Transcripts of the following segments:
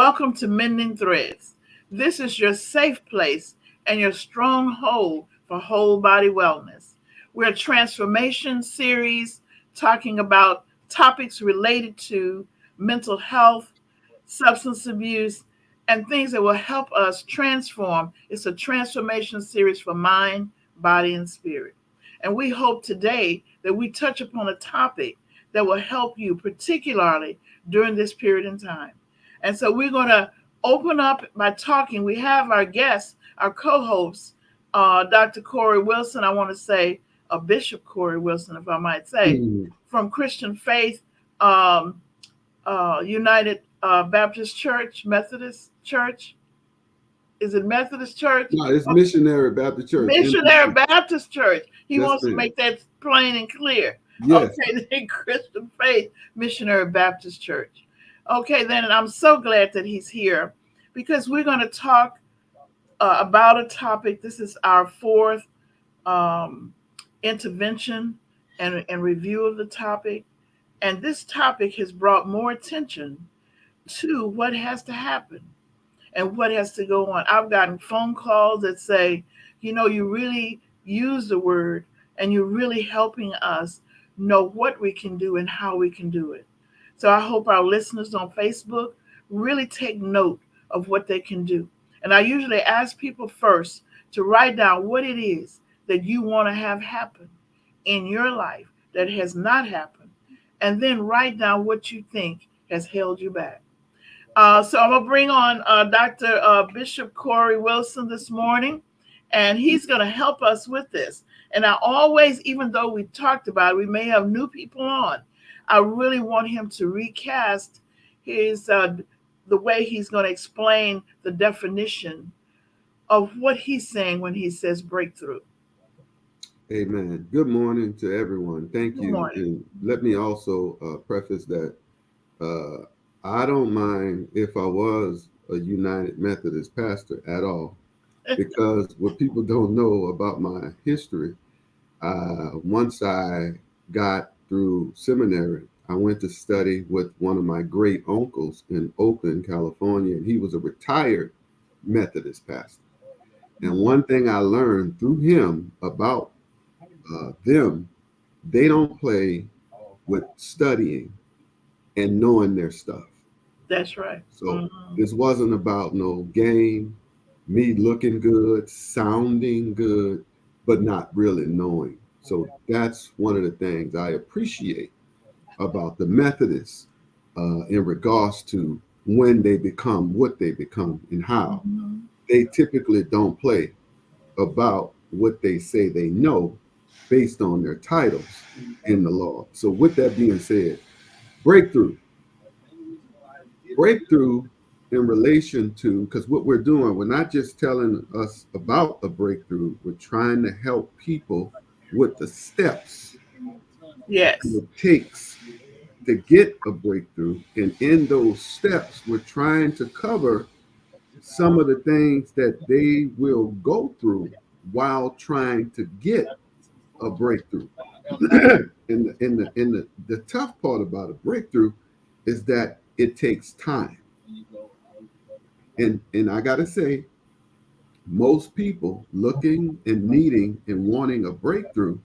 Welcome to Mending Threads. This is your safe place and your stronghold for whole body wellness. We're a transformation series talking about topics related to mental health, substance abuse, and things that will help us transform. It's a transformation series for mind, body, and spirit. And we hope today that we touch upon a topic that will help you, particularly during this period in time. And so we're going to open up by talking. We have our guest, our co-host, Dr. Corey Wilson. I want to say, Bishop Corey Wilson, if I might say, from Christian Faith United Baptist Church, Methodist Church. Is it Methodist Church? No, it's Missionary Baptist Church. Missionary Baptist Church. He Yes, wants to ma'am. make that plain and clear. Yes. Okay, then Christian Faith Missionary Baptist Church. Okay, then I'm so glad that he's here because we're going to talk about a topic. This is our fourth intervention and review of the topic. And this topic has brought more attention to what has to happen and what has to go on. I've gotten phone calls that say, you really use the word and you're really helping us know what we can do and how we can do it. So I hope our listeners on Facebook really take note of what they can do. And I usually ask people first to write down what it is that you want to have happen in your life that has not happened, and then write down what you think has held you back. So I'm going to bring on Dr. Bishop Corey Wilson this morning, and he's going to help us with this. And I always, even though we talked about it, we may have new people on, I really want him to recast his the way he's going to explain the definition of what he's saying when he says breakthrough. Amen. Good morning to everyone. Thank you. Good morning. And let me also preface that I don't mind if I was a United Methodist pastor at all, because what people don't know about my history, once I got through seminary, I went to study with one of my great uncles in Oakland, California, and he was a retired Methodist pastor. And one thing I learned through him about them, they don't play with studying and knowing their stuff. That's right. So this wasn't about no game, me looking good, sounding good, but not really knowing. So that's one of the things I appreciate about the Methodists in regards to when they become what they become and how. They typically don't play about what they say they know based on their titles in the law. So with that being said, breakthrough in relation to, because what we're doing, we're not just telling us about a breakthrough, we're trying to help people with the steps it takes to get a breakthrough. And in those steps, we're trying to cover some of the things that they will go through while trying to get a breakthrough. And the tough part about a breakthrough is that it takes time. And I gotta say, most people looking and needing and wanting a breakthrough,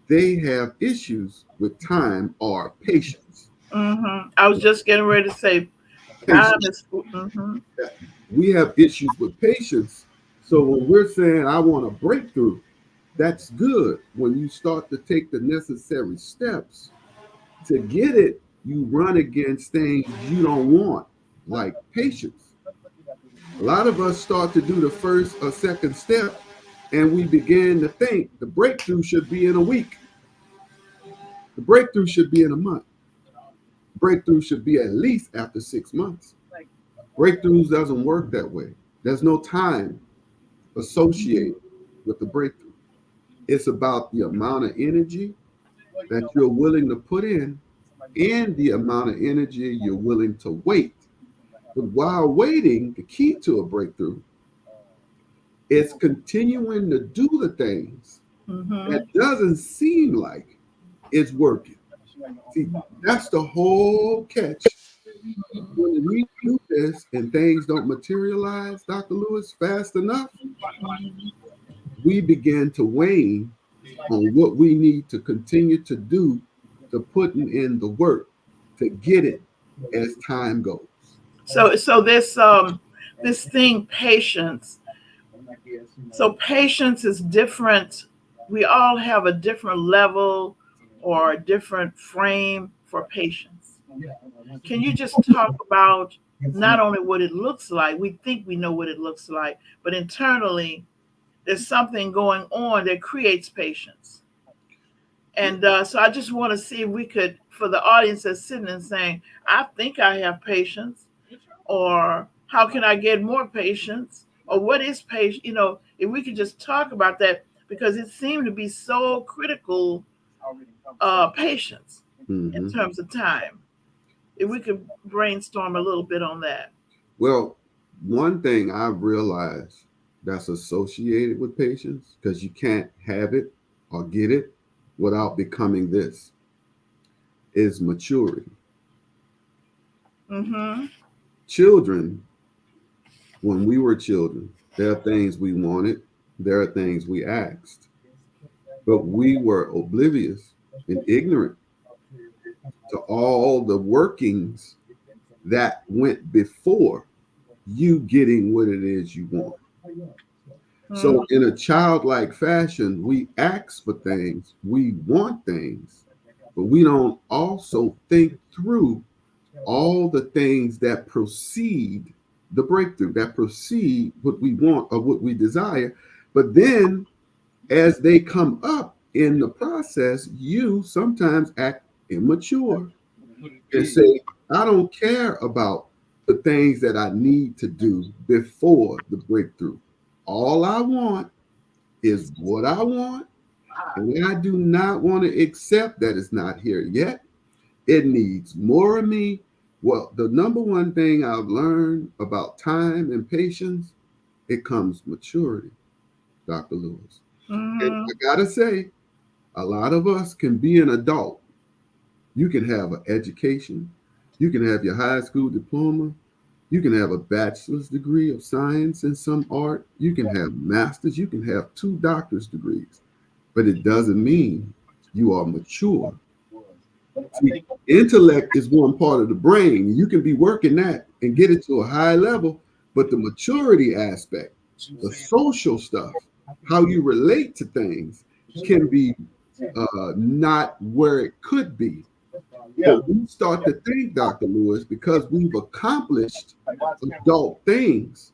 they have issues with time or patience. I was just getting ready to say patience. We have issues with patience. So when we're saying I want a breakthrough, that's good. When you start to take the necessary steps to get it, you run against things you don't want, like patience. A lot of us start to do the first or second step, and we begin to think the breakthrough should be in a week. The breakthrough should be in a month. Breakthrough should be at least after 6 months. Breakthroughs doesn't work that way. There's no time associated with the breakthrough. It's about the amount of energy that you're willing to put in and the amount of energy you're willing to wait. But while waiting, the key to a breakthrough is continuing to do the things that doesn't seem like it's working. See, that's the whole catch When we do this and things don't materialize, Dr. Lewis, fast enough, we begin to wane on what we need to continue to do to putting in the work to get it as time goes. So this thing, patience. So patience is different. We all have a different level or a different frame for patience. Can you just talk about not only what it looks like, we think we know what it looks like, but internally there's something going on that creates patience. And so I just want to see if we could, for the audience that's sitting and saying, I think I have patience, or how can I get more patience, or what is patience? If we could just talk about that, because it seemed to be so critical, patience in Mhm. terms of time. If we could brainstorm a little bit on that. Well, one thing I've realized that's associated with patience, because you can't have it or get it without becoming this, is maturity. Mm-hmm. Children, when we were children, there are things we wanted, there are things we asked, but we were oblivious and ignorant to all the workings that went before you getting what it is you want. So, in a childlike fashion, we ask for things, we want things, but we don't also think through all the things that precede the breakthrough, that precede what we want or what we desire. But then, as they come up in the process, you sometimes act immature and say, I don't care about the things that I need to do before the breakthrough. All I want is what I want, and I do not want to accept that it's not here yet. It needs more of me. Well, the number one thing I've learned about time and patience, it comes maturity, Dr. Lewis. And Mm-hmm. I gotta say, a lot of us can be an adult. You can have an education, you can have your high school diploma, you can have a bachelor's degree of science in some art, you can have masters, you can have two doctor's degrees, but it doesn't mean you are mature. See, intellect is one part of the brain. You can be working that and get it to a high level, but the maturity aspect, the social stuff, how you relate to things, can be not where it could be. But we start to think, Dr. Lewis, because we've accomplished adult things,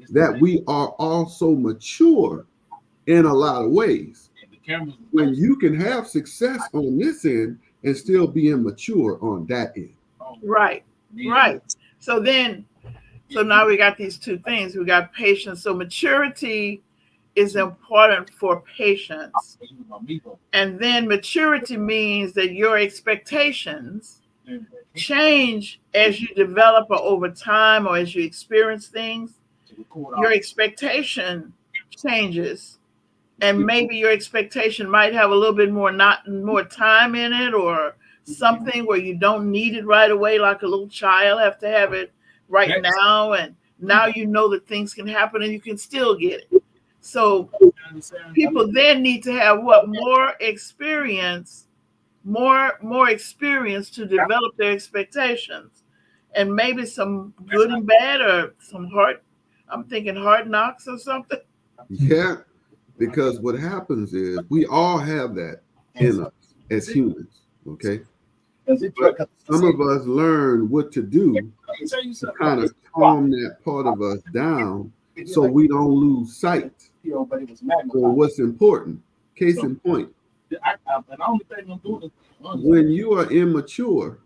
that we are also mature in a lot of ways. When you can have success on this end and still be immature on that end. Right. Right. So then, so now we got these two things. We got patience. So maturity is important for patience. And then maturity means that your expectations change as you develop or over time or as you experience things. Your expectation changes. And maybe your expectation might have a little bit more not more time in it, or something where you don't need it right away, like a little child have to have it right now, and now you know that things can happen and you can still get it. So people then need to have what, more experience, more experience to develop their expectations, and maybe some good and bad, or some hard, I'm thinking hard knocks or something. Yeah, because what happens is we all have that in us as humans, okay? But some of us learn what to do to kind of calm that part of us down so we don't lose sight on what's important. Case in point, when you are immature,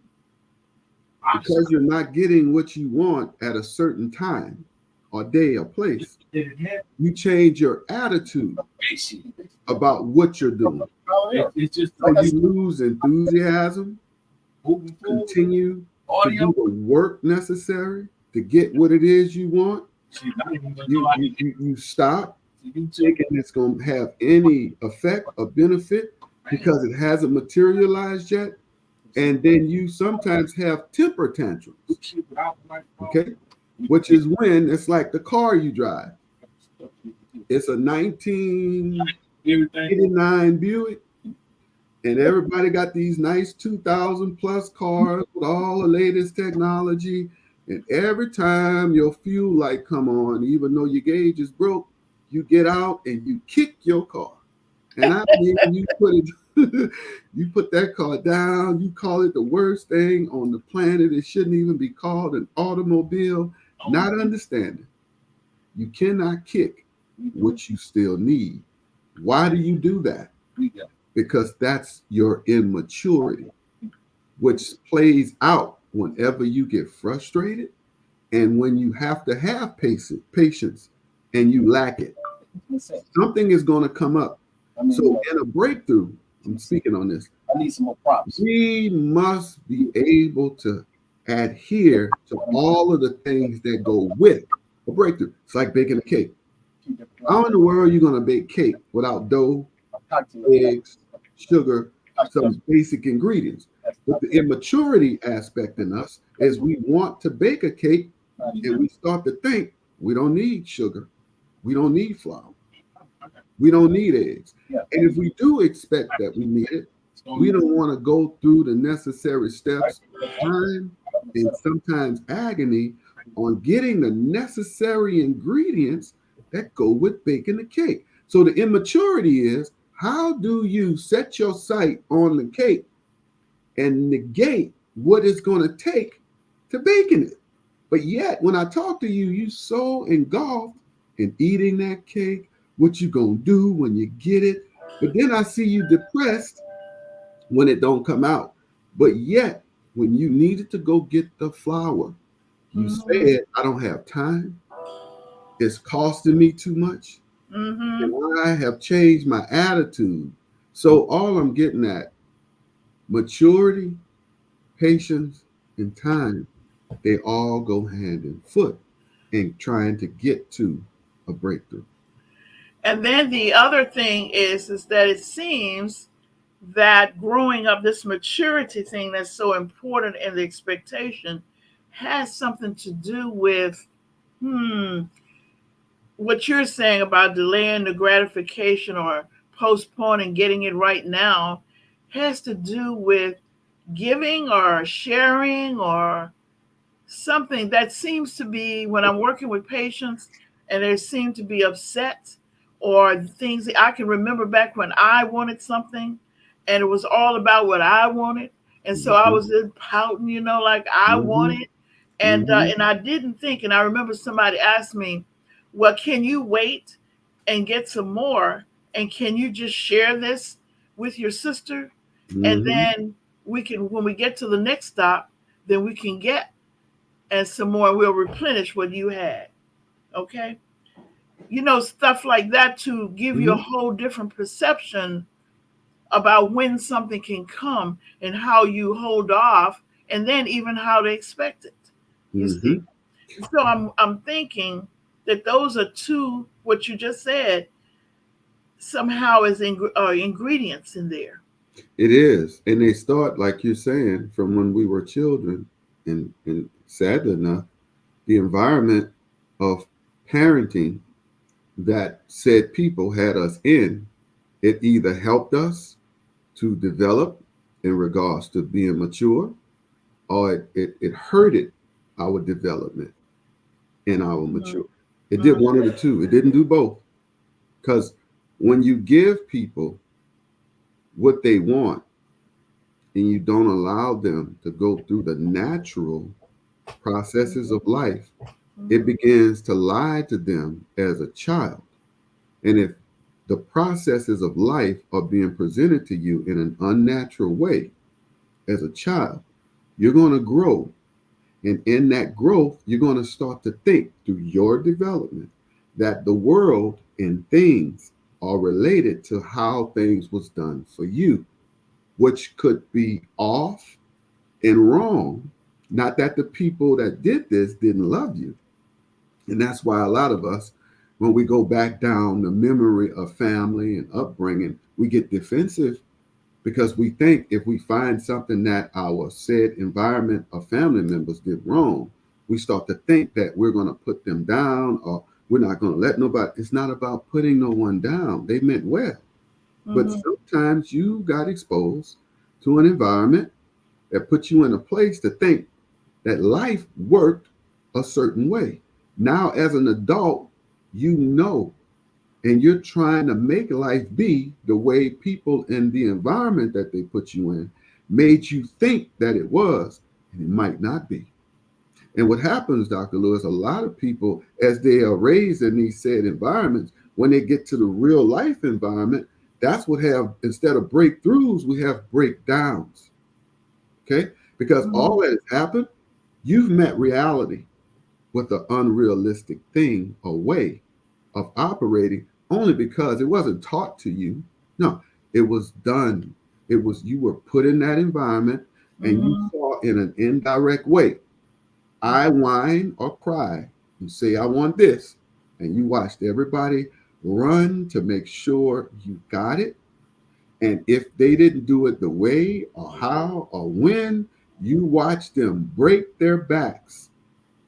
because you're not getting what you want at a certain time or day or place, you change your attitude about what you're doing. So you lose enthusiasm, continue to do the work necessary to get what it is you want. You stop thinking it's going to have any effect or benefit because it hasn't materialized yet. And then you sometimes have temper tantrums, okay? Which is when it's like the car you drive. It's a 1989 Buick, and everybody got these nice 2000 plus cars with all the latest technology. And every time your fuel light come on, even though your gauge is broke, you get out and you kick your car. And I mean, you put it, you put that car down. You call it the worst thing on the planet. It shouldn't even be called an automobile. Not understanding, you cannot kick what you still need. Why do you do that? Because that's your immaturity, which plays out whenever you get frustrated and when you have to have patience and you lack it. Something is going to come up. So in a breakthrough, I'm speaking on this. I need some more props. We must be able to adhere to all of the things that go with a breakthrough. It's like baking a cake. How in the world are you going to bake cake without dough, eggs, sugar, some basic ingredients? But the immaturity aspect in us is we want to bake a cake and we start to think we don't need sugar, we don't need flour, we don't need eggs. And if we do expect that we need it, we don't want to go through the necessary steps of time and sometimes agony on getting the necessary ingredients that go with baking the cake. So the immaturity is, how do you set your sight on the cake and negate what it's going to take to baking it? But yet, when I talk to you, you so engulfed in eating that cake, what you going to do when you get it. But then I see you depressed when it don't come out. But yet, when you needed to go get the flour, you said, I don't have time. It's costing me too much. And I have changed my attitude. So all I'm getting at, maturity, patience, and time, they all go hand in foot in trying to get to a breakthrough. And then the other thing is that it seems that growing up, this maturity thing that's so important in the expectation has something to do with what you're saying about delaying the gratification or postponing getting it right now has to do with giving or sharing or something that seems to be when I'm working with patients and they seem to be upset or things that I can remember back when I wanted something and it was all about what I wanted. And so I Mm-hmm. was just pouting, like I Mm-hmm. wanted. And Mm-hmm. and I didn't think, and I remember somebody asked me, well, can you wait and get some more? And can you just share this with your sister? And Mm-hmm. then we can, when we get to the next stop, then we can get and some more. We'll replenish what you had. Okay. Stuff like that to give you a Mm-hmm. whole different perception about when something can come and how you hold off and then even how to expect it. You see? Mm-hmm. So I'm thinking that those are two, what you just said, somehow as ingredients in there. It is. And they start, like you're saying, from when we were children. And sadly enough, the environment of parenting that said people had us in, it either helped us to develop in regards to being mature, or it hurted our development in our Mhm. maturity. It did one of the two. It didn't do both. Because when you give people what they want and you don't allow them to go through the natural processes of life, it begins to lie to them as a child. And if the processes of life are being presented to you in an unnatural way as a child, you're going to grow. And in that growth, you're going to start to think through your development that the world and things are related to how things was done for you, which could be off and wrong. Not that the people that did this didn't love you. And that's why a lot of us, when we go back down the memory of family and upbringing, we get defensive because we think if we find something that our said environment or family members did wrong, we start to think that we're going to put them down, or we're not going to let nobody. It's not about putting no one down. They meant well. But Mm-hmm. sometimes you got exposed to an environment that put you in a place to think that life worked a certain way. Now, as an adult, you know, and you're trying to make life be the way people in the environment that they put you in made you think that it was, and it might not be. And what happens, Dr. Lewis, a lot of people, as they are raised in these said environments, when they get to the real life environment, that's what have, instead of breakthroughs, we have breakdowns. Okay? Because Mm-hmm. all that has happened, you've met reality with an unrealistic thing or way of operating only because it wasn't taught to you. No, it was done. It was, you were put in that environment and you Mm-hmm. saw in an indirect way. I whine or cry. You say, I want this. And you watched everybody run to make sure you got it. And if they didn't do it the way or how or when, you watched them break their backs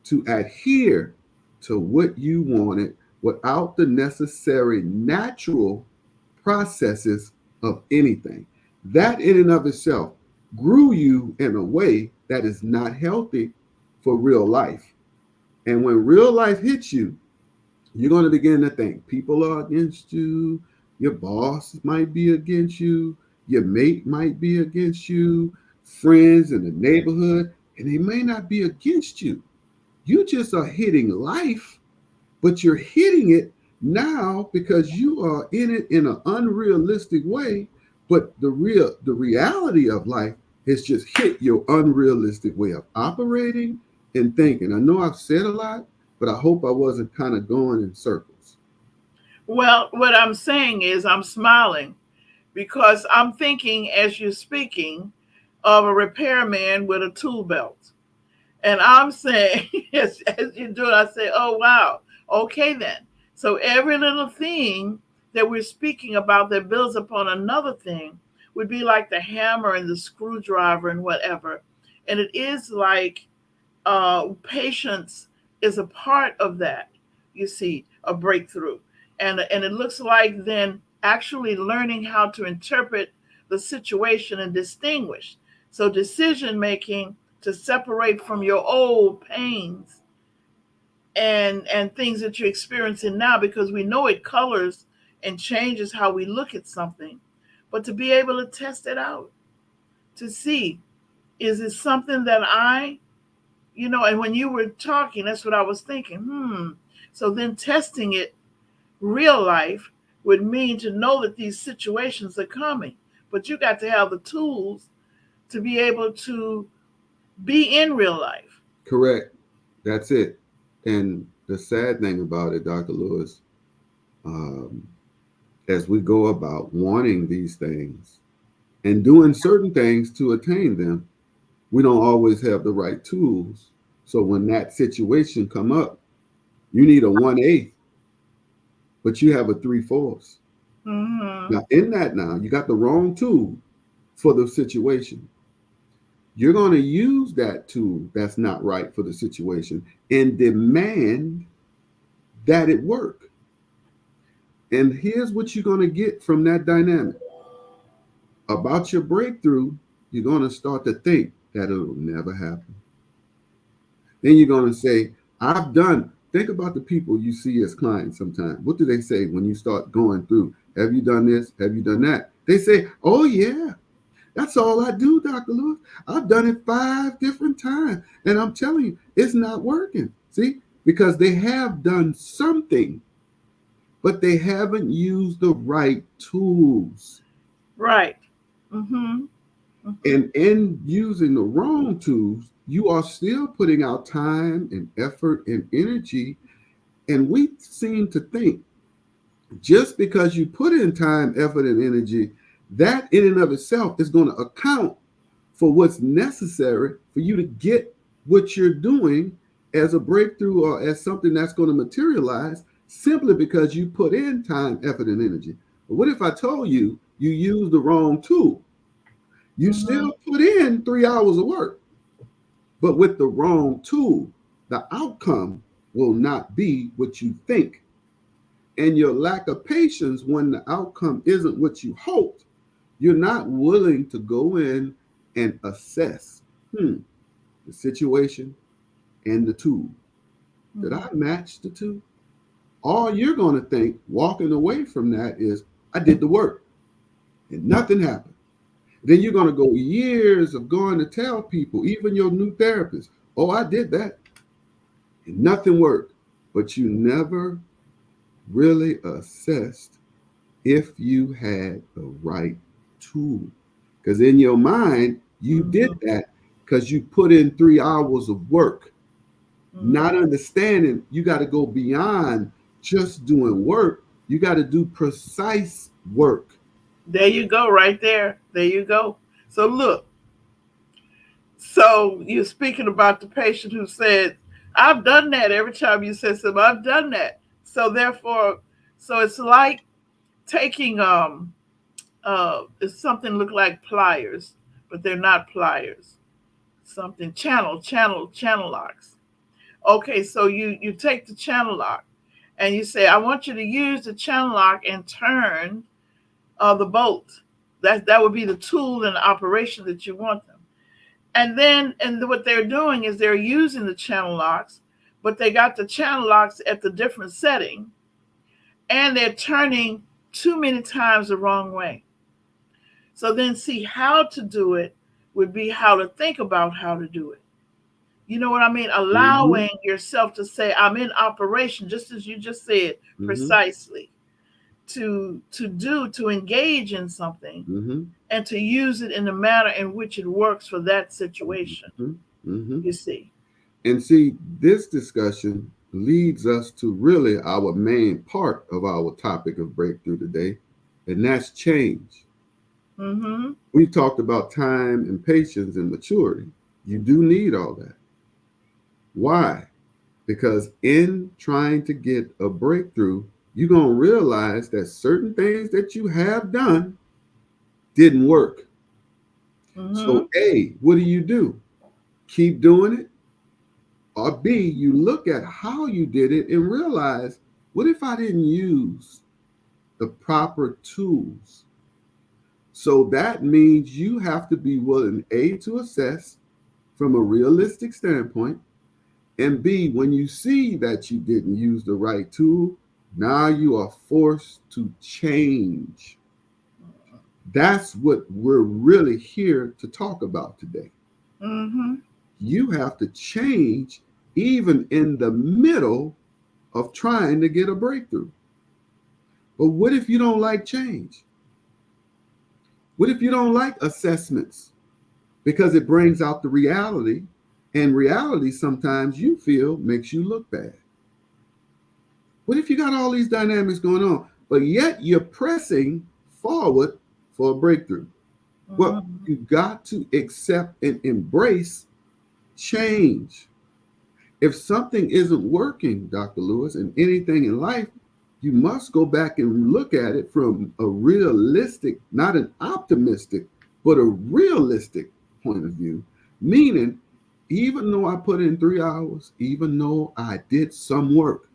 to adhere to what you wanted without the necessary natural processes of anything. That in and of itself grew you in a way that is not healthy for real life. And when real life hits you, you're going to begin to think people are against you, your boss might be against you, your mate might be against you, friends in the neighborhood, and they may not be against you. You just are hitting life, but you're hitting it now because you are in it in an unrealistic way. But the reality of life has just hit your unrealistic way of operating and thinking. I know I've said a lot, but I hope I wasn't kind of going in circles. Well, what I'm saying is I'm smiling because I'm thinking as you're speaking of a repairman with a tool belt. And I'm saying, as you do it, I say, oh, wow. Okay, then. So every little thing that we're speaking about that builds upon another thing would be like the hammer and the screwdriver and whatever. And it is like patience is a part of that, you see, a breakthrough. And it looks like then actually learning how to interpret the situation and distinguish. So decision making to separate from your old pains and things that you're experiencing now, because we know it colors and changes how we look at something, but to be able to test it out, to see, is it something that and when you were talking, that's what I was thinking. So then testing it real life would mean to know that these situations are coming, but you got to have the tools to be able to be in real life. Correct. That's it. And the sad thing about it, Dr. Lewis, um, as we go about wanting these things and doing certain things to attain them, we don't always have the right tools. So when that situation come up, you need a 1/8, but you have a 3/4. Mm-hmm. Now in that, now you got the wrong tool for the situation. You're going to use that tool that's not right for the situation and demand that it work. And here's what you're going to get from that dynamic. About your breakthrough, you're going to start to think that it'll never happen. Then you're going to say, I've done. Think about the people you see as clients sometimes. What do they say when you start going through? Have you done this? Have you done that? They say, oh, yeah, that's all I do, Dr. Lewis. I've done it 5 different times. And I'm telling you, it's not working. See, because they have done something, but they haven't used the right tools. Right. Mm-hmm. Mm-hmm. And in using the wrong tools, you are still putting out time and effort and energy. And we seem to think just because you put in time, effort, and energy, that in and of itself is going to account for what's necessary for you to get what you're doing as a breakthrough or as something that's going to materialize simply because you put in time, effort, and energy. But what if I told you you use the wrong tool? You Mm-hmm. still put in 3 hours of work, but with the wrong tool, the outcome will not be what you think. And your lack of patience when the outcome isn't what you hoped, you're not willing to go in and assess the situation and the tool. Did I Mm-hmm. match the two? All you're going to think walking away from that is, I did the work and nothing happened. Then you're going to go years of going to tell people, even your new therapist, oh, I did that and nothing worked. But you never really assessed if you had the right tool. Because in your mind, you did Mm-hmm. that because you put in 3 hours of work, Mm-hmm. not understanding you got to go beyond just doing work. You got to do precise work. There you go, right there. There you go. So look, so you're speaking about the patient who said, I've done that. Every time you said something, I've done that. So therefore, so it's like taking it's something look like pliers, but they're not pliers. Something channel locks. Okay, so you take the channel lock and you say, I want you to use the channel lock and turn the bolt. That would be the tool and the operation that you want them. And what they're doing is they're using the channel locks, but they got the channel locks at the different setting, and they're turning too many times the wrong way. So then, see how to do it would be how to think about how to do it. You know what I mean? Mm-hmm. Allowing yourself to say, I'm in operation, just as you just said, Mm-hmm. precisely, to engage in something Mm-hmm. and to use it in the manner in which it works for that situation. Mm-hmm. Mm-hmm. You see. And see, this discussion leads us to really our main part of our topic of breakthrough today, and that's change. Mm-hmm. We've talked about time and patience and maturity. You do need all that. Why? Because in trying to get a breakthrough, you're going to realize that certain things that you have done didn't work. Mm-hmm. So, A, what do? Keep doing it? Or B, you look at how you did it and realize, what if I didn't use the proper tools? So that means you have to be willing, A, to assess from a realistic standpoint, and B, when you see that you didn't use the right tool, now you are forced to change. That's what we're really here to talk about today. Mm-hmm. You have to change even in the middle of trying to get a breakthrough. But what if you don't like change? What if you don't like assessments? Because it brings out the reality, and reality sometimes you feel makes you look bad. What if you got all these dynamics going on, but yet you're pressing forward for a breakthrough? Well, Mm-hmm. you got to accept and embrace change. If something isn't working, Dr. Lewis, in anything in life, you must go back and look at it from a realistic, not an optimistic, but a realistic point of view. Meaning, even though I put in 3 hours, even though I did some work,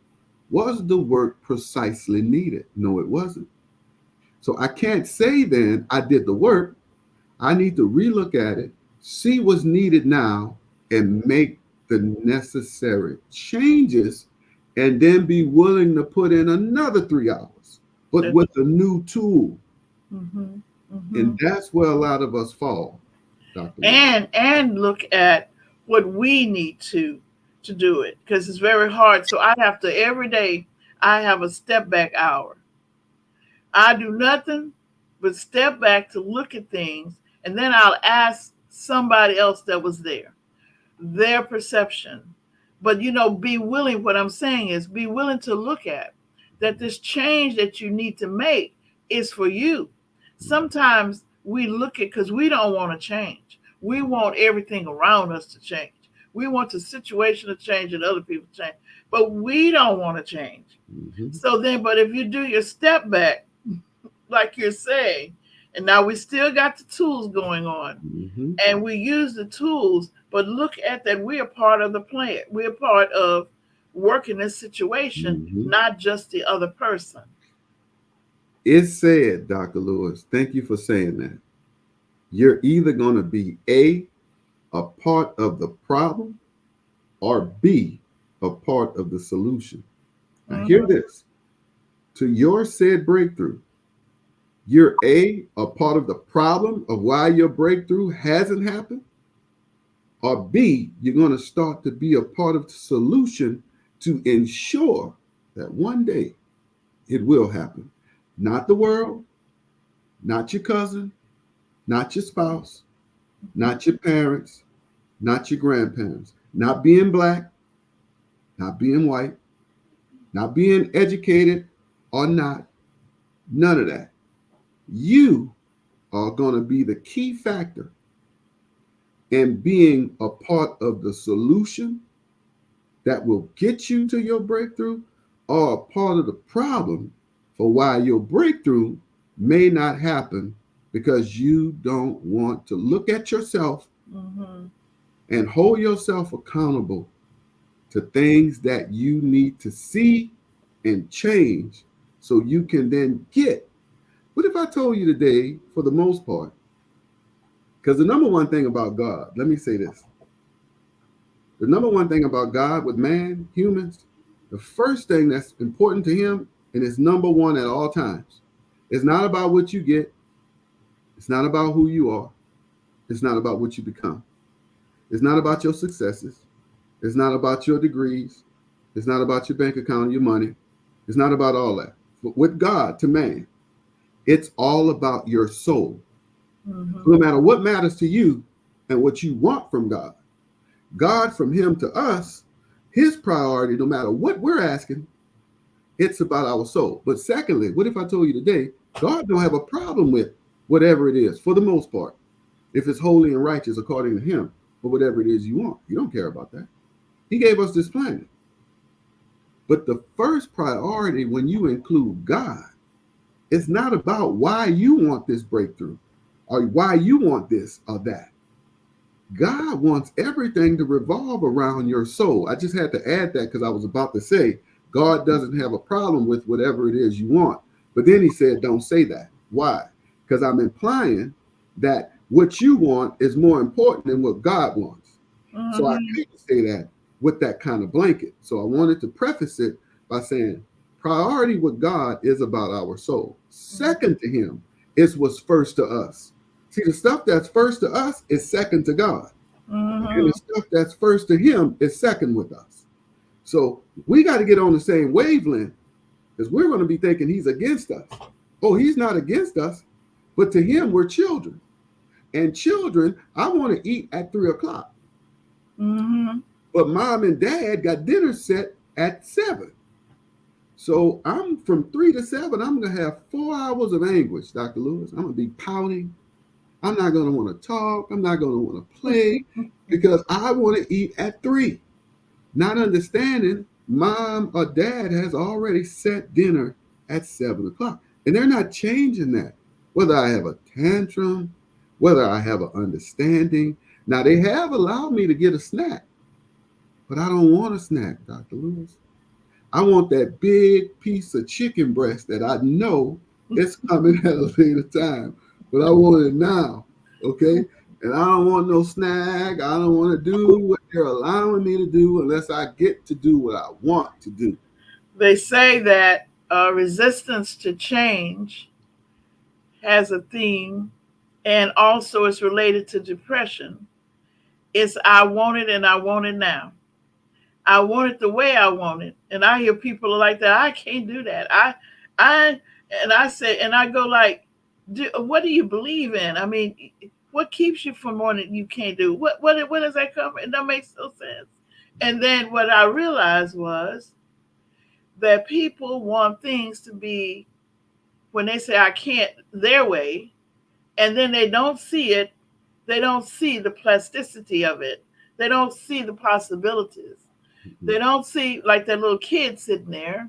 was the work precisely needed? No, it wasn't. So I can't say then I did the work. I need to relook at it, see what's needed now, and make the necessary changes, and then be willing to put in another 3 hours, but That's with a new tool. mm-hmm. Mm-hmm. And that's where a lot of us fall, Dr. Lewis. And look at what we need to do it because it's very hard. So I have to every day. I have a step back hour. I do nothing but step back to look at things, and then I'll ask somebody else that was there their perception. But be willing, what I'm saying is be willing to look at that this change that you need to make is for you. Sometimes we look at because we don't want to change. We want everything around us to change. We want the situation to change and other people to change. But we don't want to change. Mm-hmm. So then, but if you do your step back, like you're saying, And now we still got the tools going on, Mm-hmm. and we use the tools, but look at that. We're part of the plan. We're part of working this situation, Mm-hmm. not just the other person. It's said, Dr. Lewis, thank you for saying that. You're either going to be a part of the problem, or B, a part of the solution. Now, hear Mm-hmm. this. To your said breakthrough, you're a part of the problem of why your breakthrough hasn't happened, or B, you're going to start to be a part of the solution to ensure that one day it will happen. Not the world, not your cousin, not your spouse, not your parents, not your grandparents, not being black, not being white, not being educated or not, none of that. You are going to be the key factor in being a part of the solution that will get you to your breakthrough, or a part of the problem for why your breakthrough may not happen because you don't want to look at yourself Mm-hmm. and hold yourself accountable to things that you need to see and change so you can then get. What if I told you today, for the most part, because the number one thing about God, let me say this, the number one thing about God with man, humans, the first thing that's important to him, and is number one at all times, it's not about what you get, it's not about who you are, it's not about what you become, it's not about your successes, it's not about your degrees, it's not about your bank account and your money, it's not about all that. But with God to man, it's all about your soul. Mm-hmm. So no matter what matters to you and what you want from God, God from him to us, his priority, no matter what we're asking, it's about our soul. But secondly, what if I told you today, God don't have a problem with whatever it is, for the most part, if it's holy and righteous according to him, or whatever it is you want. You don't care about that. He gave us this planet. But the first priority when you include God, it's not about why you want this breakthrough or why you want this or that. God wants everything to revolve around your soul. I just had to add that because I was about to say, God doesn't have a problem with whatever it is you want. But then he said, don't say that. Why? Because I'm implying that what you want is more important than what God wants. So I Mm-hmm. can't say that with that kind of blanket. So I wanted to preface it by saying, priority with God is about our soul. Second to him is what's first to us. See, the stuff that's first to us is second to God. And Mm-hmm. the stuff that's first to him is second with us. So we got to get on the same wavelength, because we're going to be thinking he's against us. Oh, he's not against us, but to him, we're children. And children, I want to eat at 3 o'clock. Mm-hmm. But mom and dad got dinner set at 7. So I'm from 3 to 7. I'm going to have 4 hours of anguish, Dr. Lewis. I'm going to be pouting. I'm not going to want to talk. I'm not going to want to play because I want to eat at 3. Not understanding mom or dad has already set dinner at 7 o'clock. And they're not changing that. Whether I have a tantrum, whether I have an understanding. Now, they have allowed me to get a snack, but I don't want a snack, Dr. Lewis. I want that big piece of chicken breast that I know it's coming at a later time, but I want it now. Okay. And I don't want no snack. I don't want to do what they're allowing me to do unless I get to do what I want to do. They say that resistance to change has a theme, and also it's related to depression. It's I want it and I want it now. I want it the way I want it. And I hear people like that. I can't do that. I, and I say, and I go like, what do you believe in? I mean, what keeps you from wanting you can't do? What does that come from? It don't make no sense. And then what I realized was that people want things to be, when they say I can't their way, and then they don't see it, they don't see the plasticity of it. They don't see the possibilities. Mhm. They don't see like that little kid sitting there.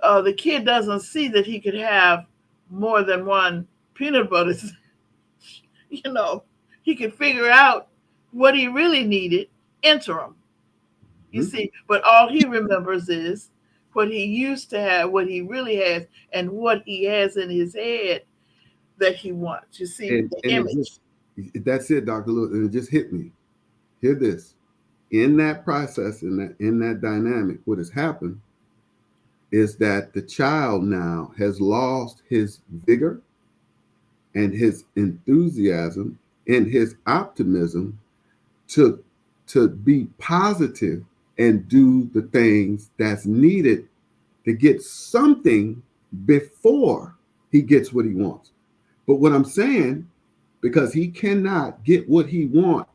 The kid doesn't see that he could have more than one peanut butter, you know, he could figure out what he really needed interim. You Mhm. see, but all he remembers is what he used to have, what he really has, and what he has in his head that he wants. You see, And the it just, image. that's it, Dr. Lewis. And it just hit me. Hear this. In that process, in that dynamic, what has happened is that the child now has lost his vigor and his enthusiasm and his optimism to be positive and do the things that's needed to get something before he gets what he wants. But what I'm saying, because he cannot get what he wants,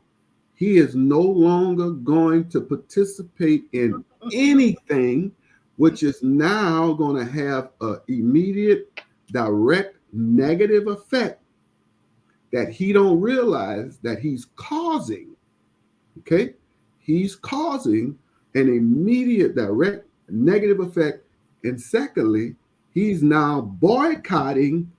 he is no longer going to participate in anything, which is now going to have an immediate, direct negative effect that he don't realize that he's causing. Okay, he's causing an immediate, direct negative effect, and secondly, he's now boycotting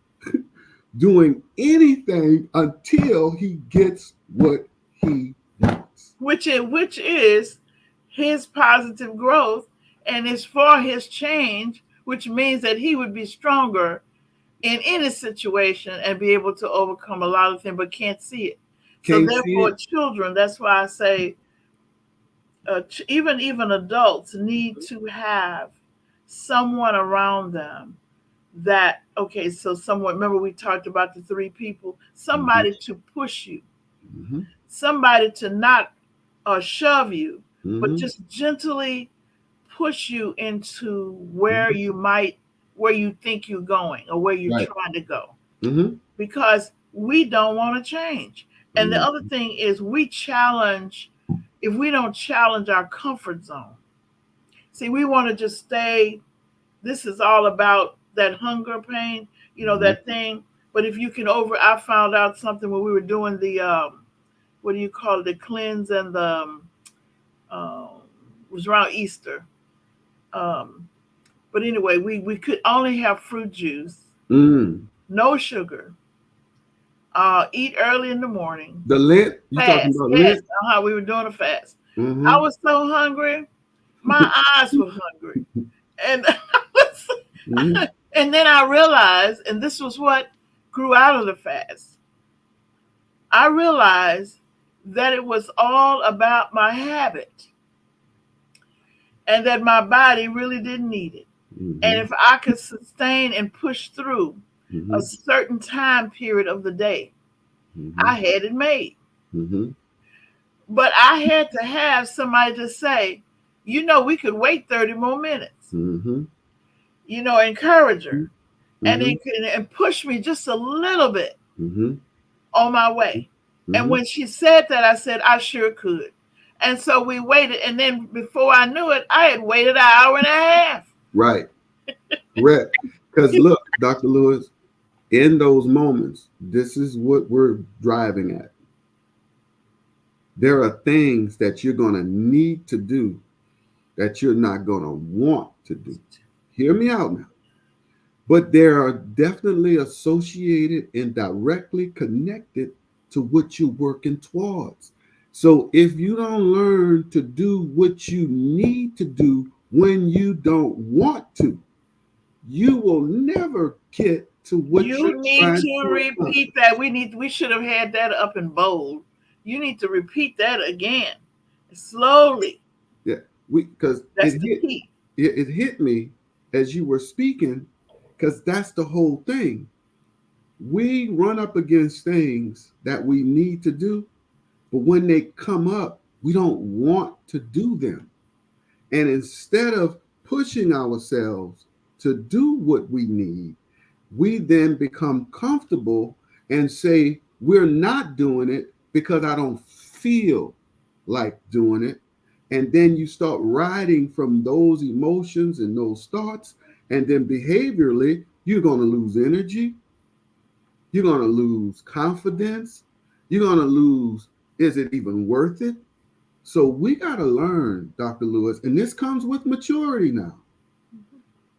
doing anything until he gets what he wants. Which is his positive growth, and is for his change, which means that he would be stronger in any situation and be able to overcome a lot of things, but can't see it. So Can't see therefore, it. children. That's why I say even adults need to have someone around them that, okay, so someone, remember we talked about the three people, Mhm, somebody to push you, mhm, somebody to not shove you, but mhm, just gently push you into mhm. where you think you're going or where you're Right. trying to go, Mhm, because we don't want to change. And the mhm. other thing is, we challenge, if we don't challenge our comfort zone. See, we want to just stay, this is all about that hunger pain, Mhm. that thing. But if you can I found out something when we were doing the, what do you call it, the cleanse and the, um, it was around Easter. Um, but anyway, we could only have fruit juice, Mm. no sugar, eat early in the morning, The lint, you talking fast. about Yes, lint? we were doing a fast. I Mhm. was so hungry, my eyes were hungry, and Mhm. and then I realized, and this was what grew out of the fast. I realized that it was all about my habit, and that my body really didn't need it. And Mhm. if I could sustain and push through a Mhm. certain time period of the day, I Mhm. had it made. Mhm. But I had to have somebody to say, we could wait 30 more minutes, Mhm. encourage her, and Mhm. and push me just a little bit Mhm. on my way. And Mhm. when she said that, I said, I sure could. And so we waited. And then before I knew it, I had waited an hour and a half. Right. Correct. Because look, Dr. Lewis, in those moments, this is what we're driving at. There are things that you're going to need to do that you're not going to want to do. Hear me out now. But they are definitely associated and directly connected to what you're working towards. So if you don't learn to do what you need to do when you don't want to, you will never get to what You you're need trying to to repeat accomplish. that. We should have had that up in bold. You need to repeat that again. Slowly. Yeah, we because That's the key. it hit me as you were speaking, because that's the whole thing. We run up against things that we need to do, but when they come up, we don't want to do them. And instead of pushing ourselves to do what we need, we then become comfortable and say, we're not doing it because I don't feel like doing it. And then you start riding from those emotions and those thoughts. And then behaviorally, you're going to lose energy. You're going to lose confidence. You're going to lose, is it even worth it? So we got to learn, Dr. Lewis, and this comes with maturity now,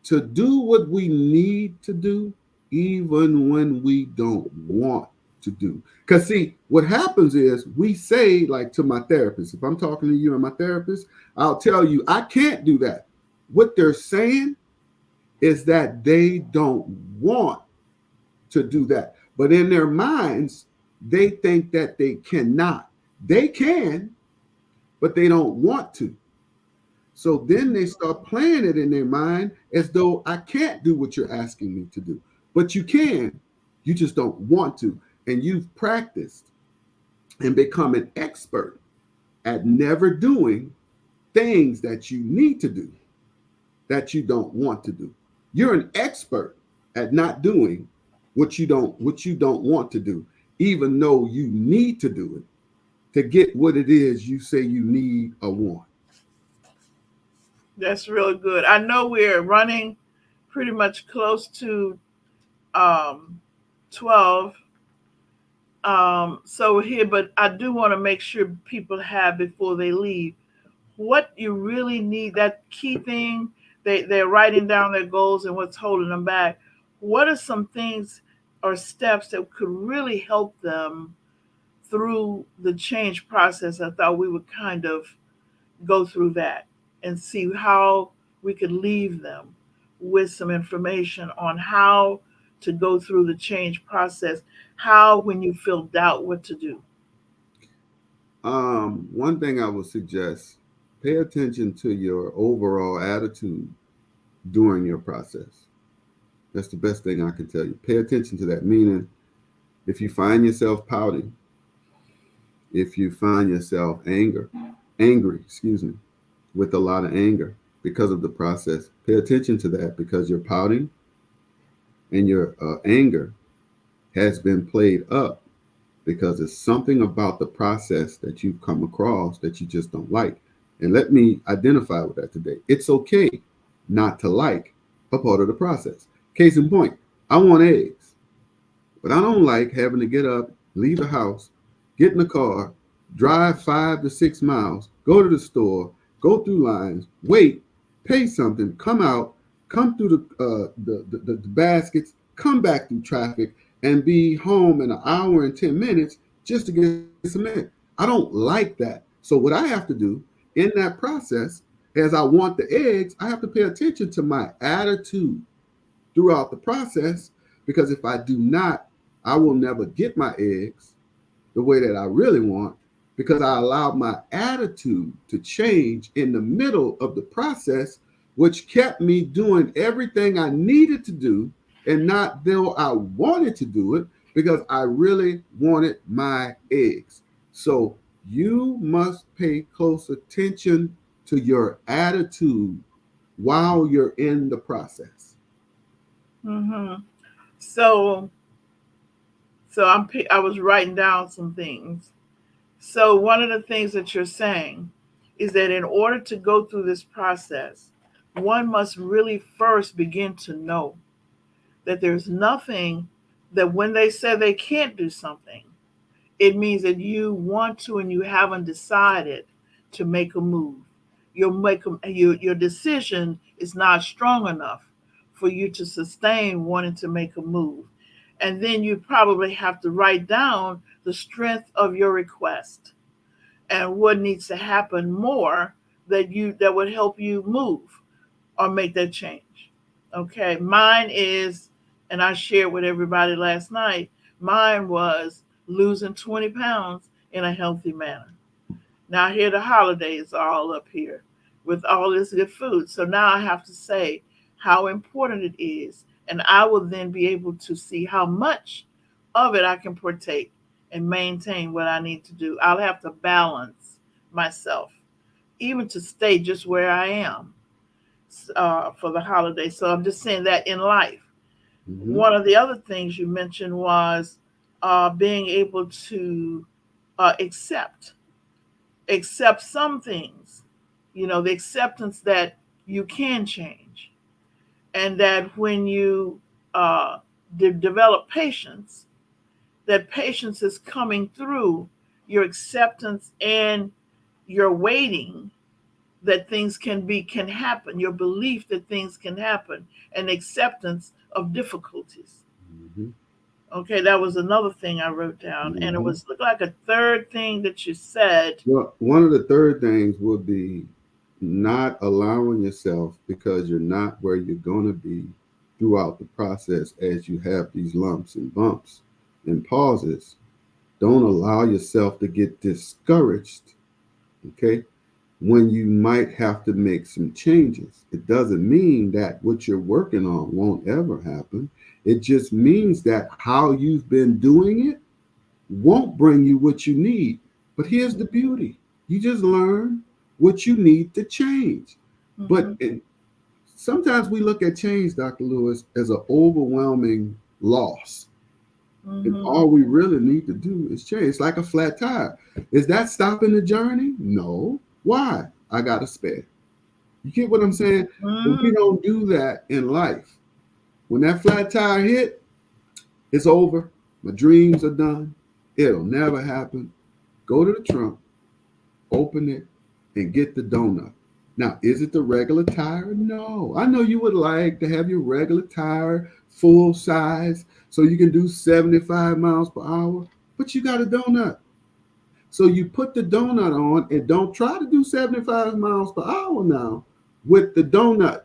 to do what we need to do, even when we don't want to do. Because, see, what happens is we say, like to my therapist, if I'm talking to you and my therapist, I'll tell you, I can't do that. What they're saying is that they don't want to do that. But in their minds, they think that they cannot. They can, but they don't want to. So then they start playing it in their mind as though I can't do what you're asking me to do. But you can, you just don't want to. And you've practiced and become an expert at never doing things that you need to do that you don't want to do. You're an expert at not doing what you don't want to do, even though you need to do it to get what it is you say you need or want. That's really good. I know we're running pretty much close to um, 12. So here, but I do want to make sure people have before they leave what you really need. That key thing, they're writing down their goals and what's holding them back. What are some things or steps that could really help them through the change process? I thought we would kind of go through that and see how we could leave them with some information on how to go through the change process, how, when you feel doubt, what to do. One thing I would suggest: pay attention to your overall attitude during your process. That's the best thing I can tell you. Pay attention to that. Meaning, if you find yourself pouting, if you find yourself angry, excuse me, with a lot of anger because of the process, pay attention to that because your pouting and your anger has been played up because it's something about the process that you've come across that you just don't like. And let me identify with that today. It's okay not to like a part of the process. Case in point, I want eggs. But I don't like having to get up, leave the house, get in the car, drive 5 to 6 miles, go to the store, go through lines, wait, pay something, come out, come through the baskets, come back through traffic, and be home in an hour and 10 minutes just to get some eggs. I don't like that. So what I have to do in that process, as I want the eggs, I have to pay attention to my attitude throughout the process, because if I do not, I will never get my eggs the way that I really want, because I allowed my attitude to change in the middle of the process, which kept me doing everything I needed to do and not though I wanted to do it because I really wanted my eggs. So you must pay close attention to your attitude while you're in the process. Hmm. So, I was writing down some things. So one of the things that you're saying is that in order to go through this process, one must really first begin to know that there's nothing, that when they say they can't do something, it means that you want to and you haven't decided to make a move. Your decision is not strong enough for you to sustain wanting to make a move. And then you probably have to write down the strength of your request and what needs to happen more that would help you move or make that change. Okay, mine is, and I shared with everybody last night, mine was losing 20 pounds in a healthy manner. Now, here the holidays are all up here with all this good food. So now I have to say how important it is. And I will then be able to see how much of it I can partake and maintain what I need to do. I'll have to balance myself, even to stay just where I am for the holiday. So I'm just saying that in life. Mm-hmm. One of the other things you mentioned was being able to accept some things, the acceptance that you can change, and that when you uh, develop patience, that patience is coming through your acceptance and your waiting, that things can happen, your belief that things can happen, and acceptance of difficulties. Hmm. Okay, that was another thing I wrote down, and it Hmm. was looked like a third thing that you said. Well, one of the third things would be not allowing yourself, because you're not where you're going to be throughout the process as you have these lumps and bumps and pauses. Don't allow yourself to get discouraged, okay, when you might have to make some changes. It doesn't mean that what you're working on won't ever happen. It just means that how you've been doing it won't bring you what you need. But here's the beauty: you just learn what you need to change. Hmm. But sometimes we look at change, Dr. Lewis, as an overwhelming loss. And Hmm. all we really need to do is change. It's like a flat tire. Is that stopping the journey? No. Why? I got a spare. You get what I'm saying? But we Hmm. don't do that in life. When that flat tire hit, it's over. My dreams are done. It'll never happen. Go to the trunk, open it, and get the donut. Now, is it the regular tire? No. I know you would like to have your regular tire full size so you can do 75 miles per hour, but you got a donut. So you put the donut on and don't try to do 75 miles per hour now with the donut.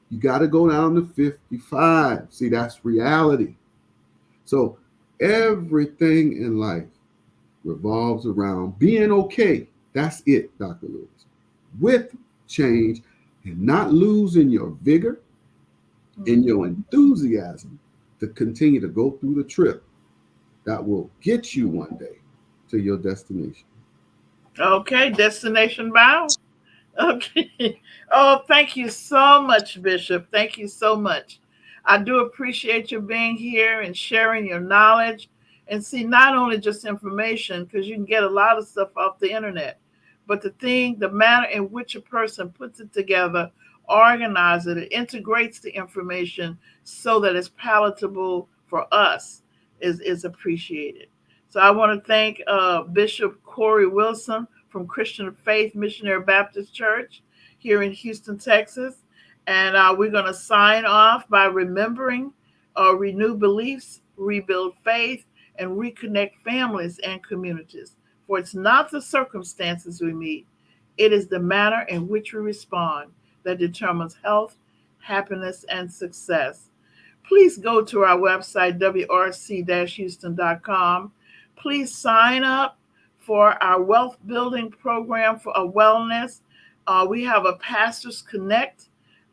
You got to go down to 55. See, that's reality. So everything in life revolves around being okay. That's it, Dr. Lewis. With change and not losing your vigor and your Hmm. enthusiasm to continue to go through the trip that will get you one day to your destination. Okay, destination bound. Okay. Oh, thank you so much, Bishop. Thank you so much. I do appreciate you being here and sharing your knowledge. And see, not only just information, because you can get a lot of stuff off the internet, but the manner in which a person puts it together, organizes it, integrates the information so that it's palatable for us is appreciated. So I want to thank Bishop Corey Wilson from Christian Faith Missionary Baptist Church here in Houston, Texas. And we're going to sign off by remembering renew beliefs, rebuild faith, and reconnect families and communities. For it's not the circumstances we meet, it is the manner in which we respond that determines health, happiness, and success. Please go to our website, wrc-houston.com. Please sign up for our wealth building program for a wellness. We have a Pastors Connect,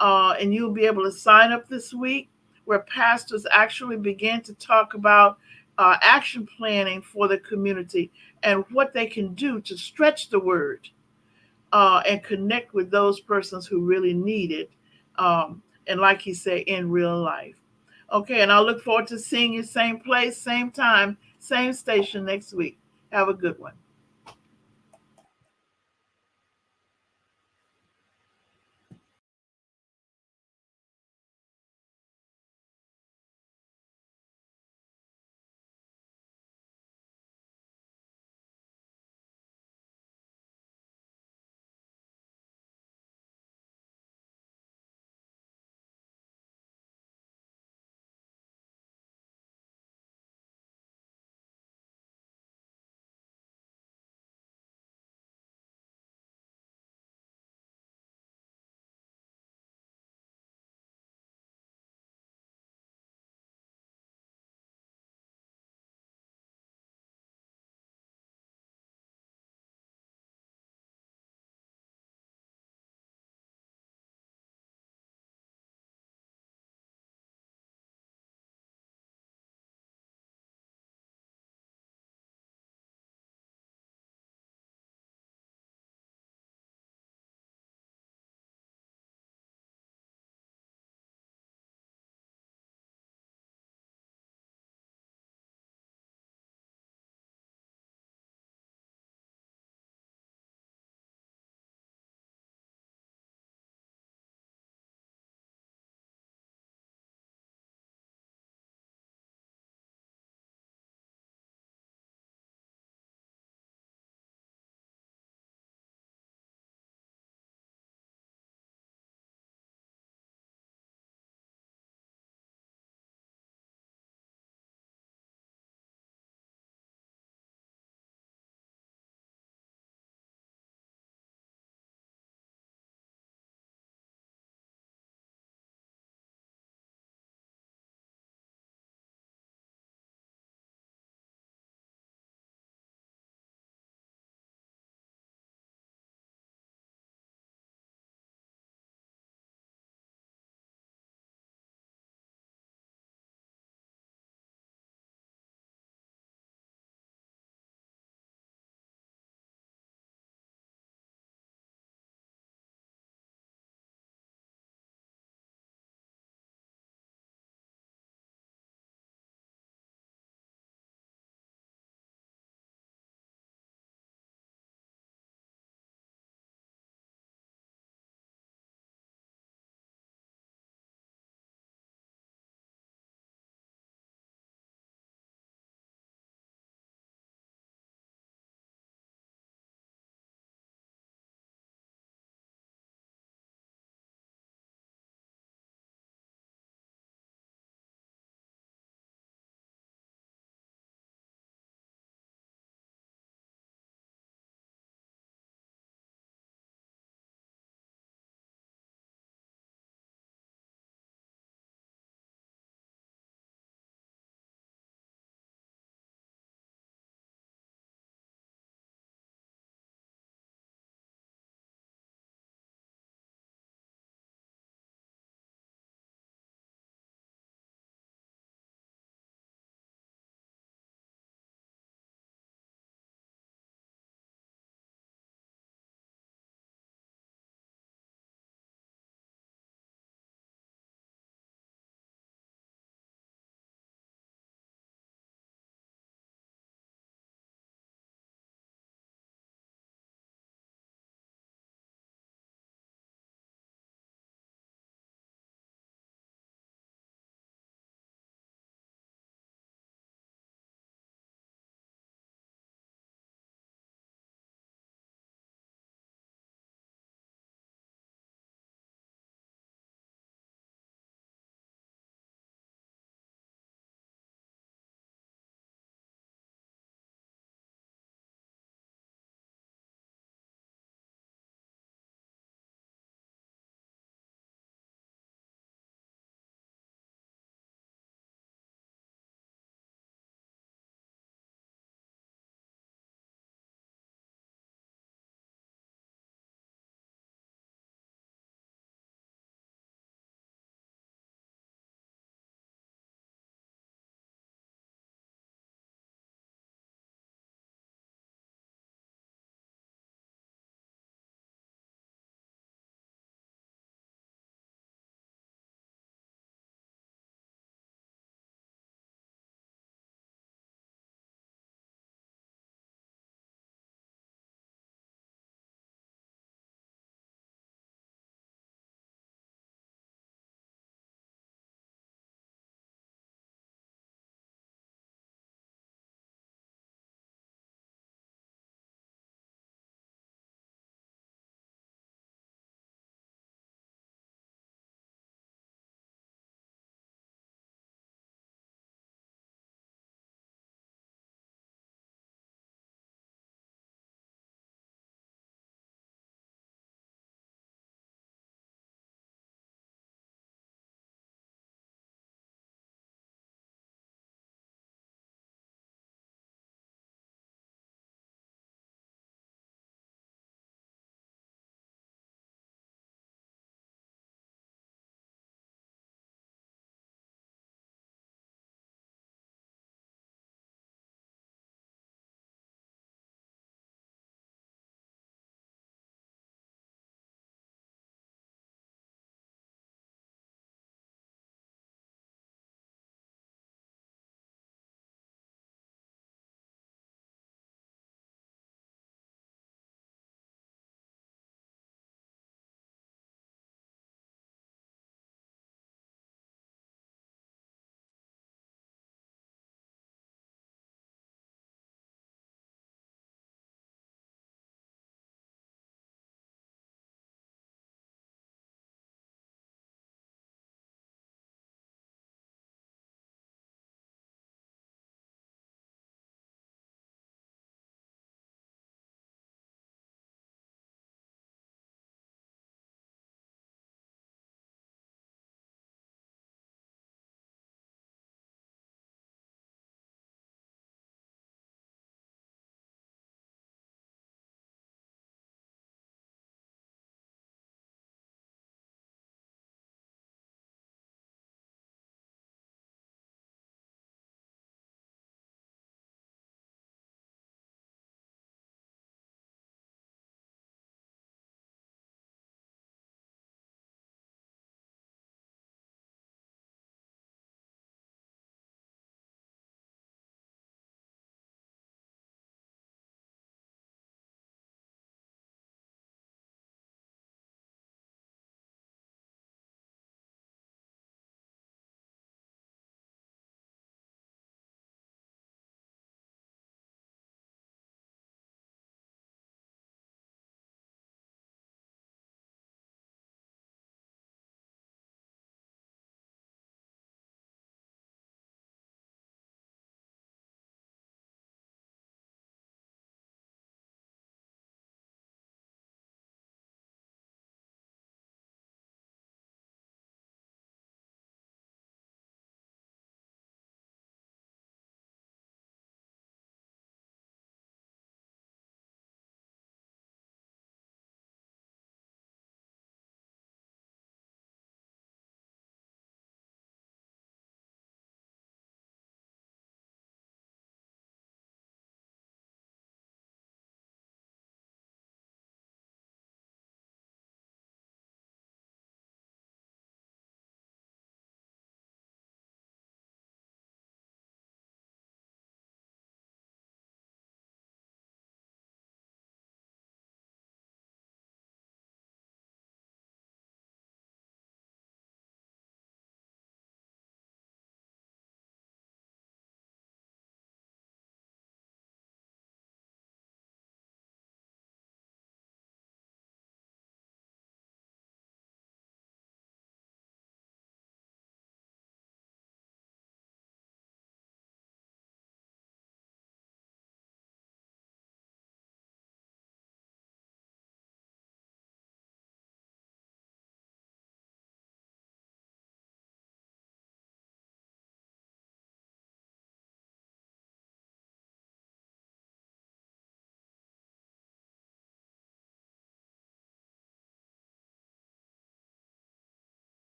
and you'll be able to sign up this week where pastors actually begin to talk about action planning for the community and what they can do to stretch the word and connect with those persons who really need it. And like he said, in real life. Okay, and I look forward to seeing you same place, same time, same station next week. Have a good one.